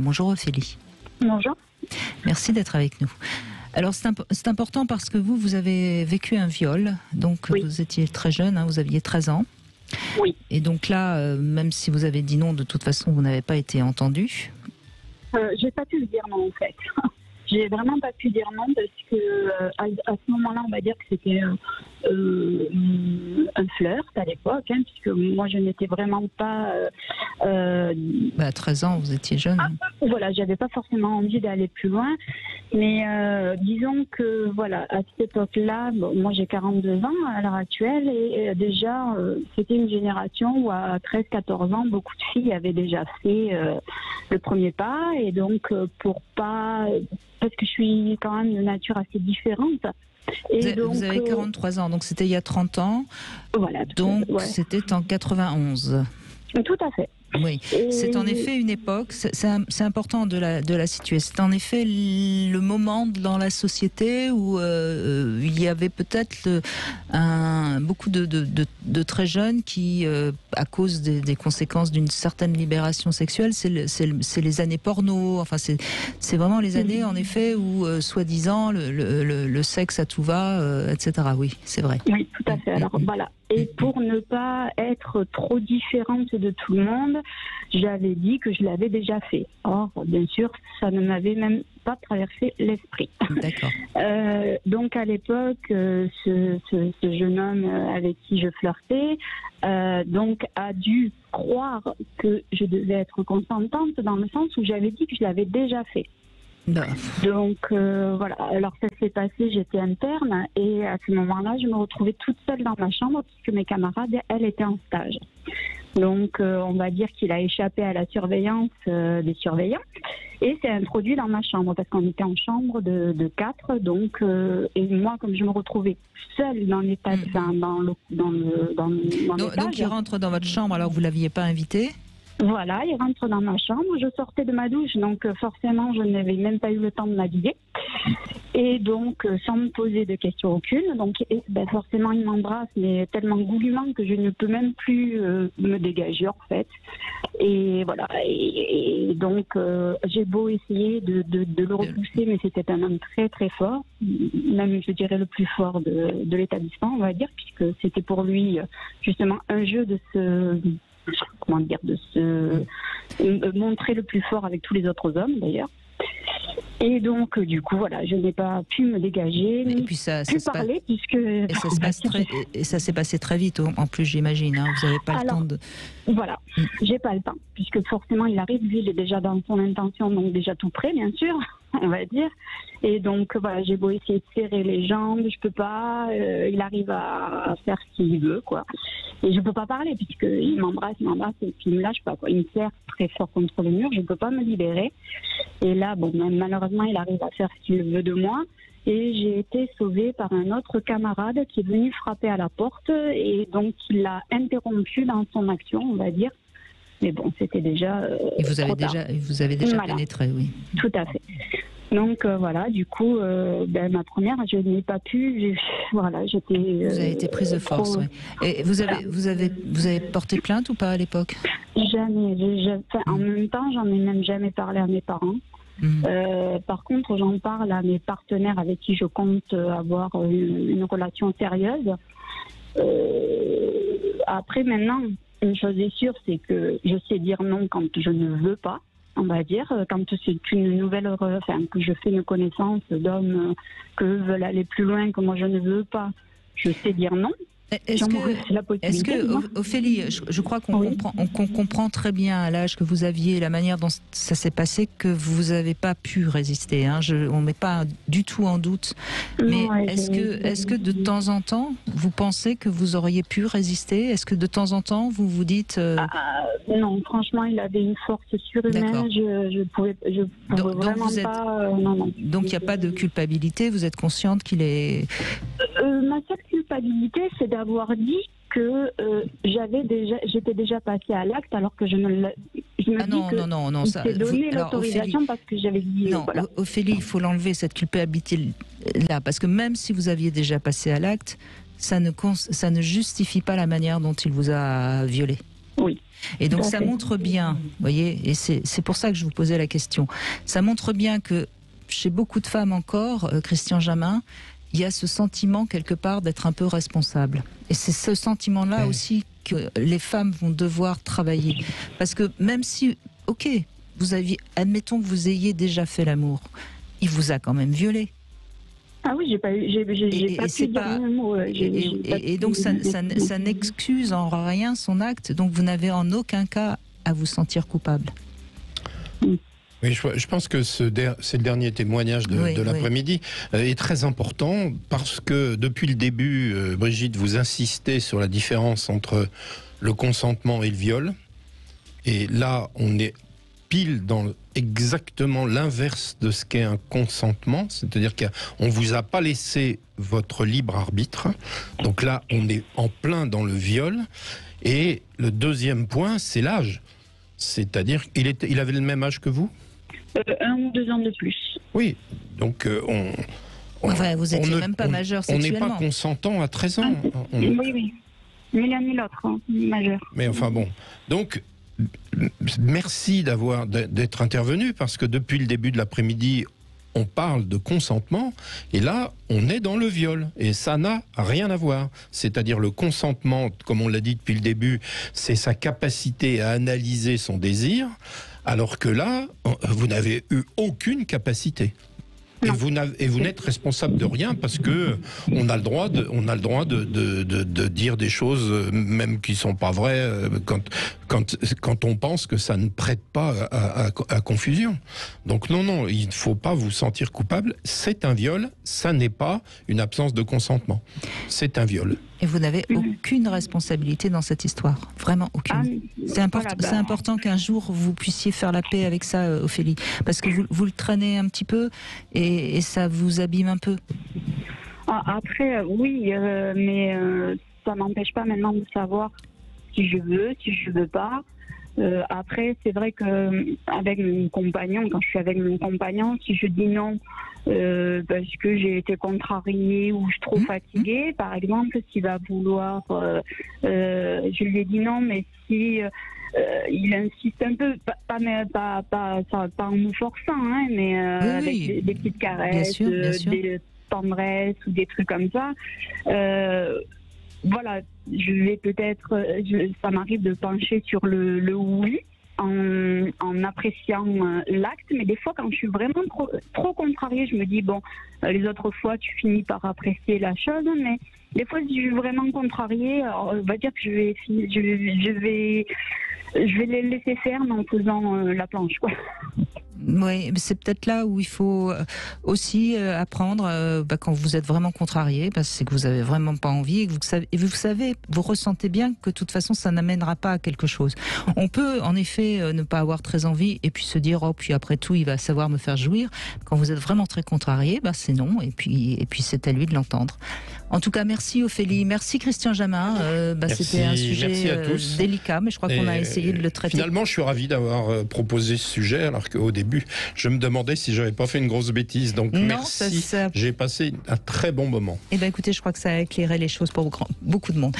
Bonjour Ophélie. Bonjour. Merci d'être avec nous. Alors c'est important parce que vous avez vécu un viol, donc Oui. Vous étiez très jeune, vous aviez 13 ans. Oui. Et donc là, même si vous avez dit non, de toute façon vous n'avez pas été entendu. J'ai pas pu le dire non en fait. J'ai vraiment pas pu dire non parce que à ce moment-là, on va dire que c'était un flirt à l'époque, puisque moi je n'étais vraiment pas. À 13 ans, vous étiez jeune. Voilà, j'avais pas forcément envie d'aller plus loin, mais disons que voilà, à cette époque-là, moi j'ai 42 ans à l'heure actuelle et déjà c'était une génération où à 13-14 ans, beaucoup de filles avaient déjà fait le premier pas et donc pour pas, parce que je suis quand même de nature assez différente. Et vous avez 43 ans, donc c'était il y a 30 ans. Voilà. Donc c'était en 91. Tout à fait. Oui, c'est en effet une époque, c'est important de la situer, c'est en effet le moment dans la société où il y avait peut-être beaucoup de très jeunes qui, à cause des conséquences d'une certaine libération sexuelle, c'est les années porno, enfin c'est vraiment les années en effet où soi-disant le sexe à tout va, etc. Oui, c'est vrai. Oui, tout à fait. Alors voilà. Et pour ne pas être trop différente de tout le monde, j'avais dit que je l'avais déjà fait. Or, bien sûr, ça ne m'avait même pas traversé l'esprit. D'accord. Donc à l'époque, ce jeune homme avec qui je flirtais, donc a dû croire que je devais être consentante dans le sens où j'avais dit que je l'avais déjà fait. Donc voilà, alors ça s'est passé, j'étais interne et à ce moment-là, je me retrouvais toute seule dans ma chambre puisque mes camarades, elles, étaient en stage. Donc on va dire qu'il a échappé à la surveillance des surveillants et s'est introduit dans ma chambre parce qu'on était en chambre de 4. Donc et moi, comme je me retrouvais seule dans l'état, donc il rentre dans votre chambre alors que vous l'aviez pas invité. Voilà, il rentre dans ma chambre, je sortais de ma douche, donc forcément je n'avais même pas eu le temps de m'habiller. Et donc sans me poser de questions aucune, donc forcément il m'embrasse, mais tellement goulûment que je ne peux même plus me dégager en fait. Et voilà, et donc j'ai beau essayer de le repousser, mais c'était un homme très très fort, même je dirais le plus fort de l'établissement, on va dire, puisque c'était pour lui justement un jeu de se montrer le plus fort avec tous les autres hommes d'ailleurs. Et donc du coup voilà, je n'ai pas pu me dégager, et puis ça parler puisque ça s'est passé très vite en plus j'imagine. Vous n'avez pas le temps de. Voilà, j'ai pas le temps puisque forcément il arrive, lui il est déjà dans son intention, donc déjà tout prêt bien sûr, on va dire. Et donc voilà, j'ai beau essayer de serrer les jambes, je peux pas. Il arrive à faire ce qu'il veut quoi. Et je peux pas parler puisqu'il m'embrasse et puis il me lâche pas quoi. Il me serre très fort contre le mur, je peux pas me libérer. Et là, malheureusement, il arrive à faire ce qu'il veut de moi. Et j'ai été sauvée par un autre camarade qui est venu frapper à la porte et donc il l'a interrompu dans son action, on va dire. Mais bon, c'était déjà. Et vous avez déjà voilà. pénétré, oui. Tout à fait. Donc voilà, du coup, ma première, je n'ai pas pu. Voilà, j'étais. Vous avez été prise de force, oui. Et vous avez porté plainte ou pas à l'époque? Jamais. En même temps, j'en ai même jamais parlé à mes parents. Par contre, j'en parle à mes partenaires avec qui je compte avoir une relation sérieuse. Après, maintenant, une chose est sûre, c'est que je sais dire non quand je ne veux pas. On va dire, quand c'est une nouvelle, que je fais une connaissance d'hommes que veulent aller plus loin, que moi je ne veux pas, je sais dire non. Est-ce que Ophélie, je crois qu'on comprend très bien à l'âge que vous aviez, la manière dont ça s'est passé, que vous n'avez pas pu résister. On ne met pas du tout en doute. Mais est-ce que de temps en temps, vous pensez que vous auriez pu résister? Est-ce que de temps en temps, vous vous dites... Non, franchement, il avait une force surhumaine. Je pouvais vraiment pas... non. Donc il n'y a pas de culpabilité. Vous êtes consciente qu'il est... Ma seule culpabilité, c'est d'avoir dit que j'étais déjà passée à l'acte alors que je me non, ça. Il s'est donné l'autorisation parce que j'avais dit. Non, voilà. Ophélie, il faut l'enlever cette culpabilité là, parce que même si vous aviez déjà passé à l'acte, ça ne justifie pas la manière dont il vous a violée. Oui. Et donc Tout à ça fait. montre bien, vous voyez, et c'est pour ça que je vous posais la question, ça montre bien que chez beaucoup de femmes encore, Christian Jamin, il y a ce sentiment quelque part d'être un peu responsable. Et c'est ce sentiment-là aussi que les femmes vont devoir travailler. Parce que même si, ok, admettons que vous ayez déjà fait l'amour, il vous a quand même violé. Ah oui, j'ai pas pu dire un mot. Et donc ça n'excuse en rien son acte, donc vous n'avez en aucun cas à vous sentir coupable. Oui, je pense que c'est le dernier témoignage de l'après-midi est très important parce que depuis le début, Brigitte, vous insistez sur la différence entre le consentement et le viol. Et là, on est pile dans exactement l'inverse de ce qu'est un consentement, c'est-à-dire qu'on ne vous a pas laissé votre libre arbitre. Donc là, on est en plein dans le viol. Et le deuxième point, c'est l'âge. C'est-à-dire qu'il avait le même âge que vous ? 1 ou 2 ans de plus. Oui, donc enfin, vous n'étiez même pas majeur sexuellement. On n'est pas consentant à 13 ans. Oui. Ni l'un ni l'autre, majeur. Mais enfin bon, donc merci d'être intervenu parce que depuis le début de l'après-midi, on parle de consentement et là, on est dans le viol et ça n'a rien à voir. C'est-à-dire le consentement, comme on l'a dit depuis le début, c'est sa capacité à analyser son désir. Alors que là, vous n'avez eu aucune capacité. Et vous n'êtes responsable de rien parce que on a le droit de dire des choses même qui sont pas vraies quand on pense que ça ne prête pas à confusion. Donc non, il ne faut pas vous sentir coupable. C'est un viol, ça n'est pas une absence de consentement. C'est un viol. Et vous n'avez aucune responsabilité dans cette histoire, vraiment aucune. C'est important qu'un jour vous puissiez faire la paix avec ça, Ophélie, parce que vous le traînez un petit peu et ça vous abîme un peu. Après, oui, mais ça m'empêche pas maintenant de savoir si je veux pas. Après, c'est vrai que avec mon compagnon, quand je suis avec mon compagnon, si je dis non parce que j'ai été contrariée ou je suis trop fatiguée, par exemple, s'il va vouloir, je lui ai dit non, mais si il insiste un peu, pas en nous forçant, mais avec des petites caresses, bien sûr. des tendresses ou des trucs comme ça. Voilà, je vais peut-être, ça m'arrive de pencher sur le oui en appréciant l'acte, mais des fois quand je suis vraiment trop contrariée, je me dis bon, les autres fois tu finis par apprécier la chose, mais des fois si je suis vraiment contrariée, alors, on va dire que je vais les laisser faire en faisant la planche, quoi. Oui, mais c'est peut-être là où il faut aussi apprendre quand vous êtes vraiment contrarié, parce que c'est que vous avez vraiment pas envie et que vous ressentez bien que de toute façon ça n'amènera pas à quelque chose. On peut en effet ne pas avoir très envie et puis se dire oh puis après tout il va savoir me faire jouir. Quand vous êtes vraiment très contrarié, c'est non et puis c'est à lui de l'entendre. En tout cas, merci Ophélie, merci Christian Jamin. C'était un sujet délicat, mais je crois qu'on a essayé de le traiter. Finalement, je suis ravi d'avoir proposé ce sujet, alors qu'au début, je me demandais si j'avais pas fait une grosse bêtise. Donc merci, j'ai passé un très bon moment. Eh bien écoutez, je crois que ça a éclairé les choses pour beaucoup de monde.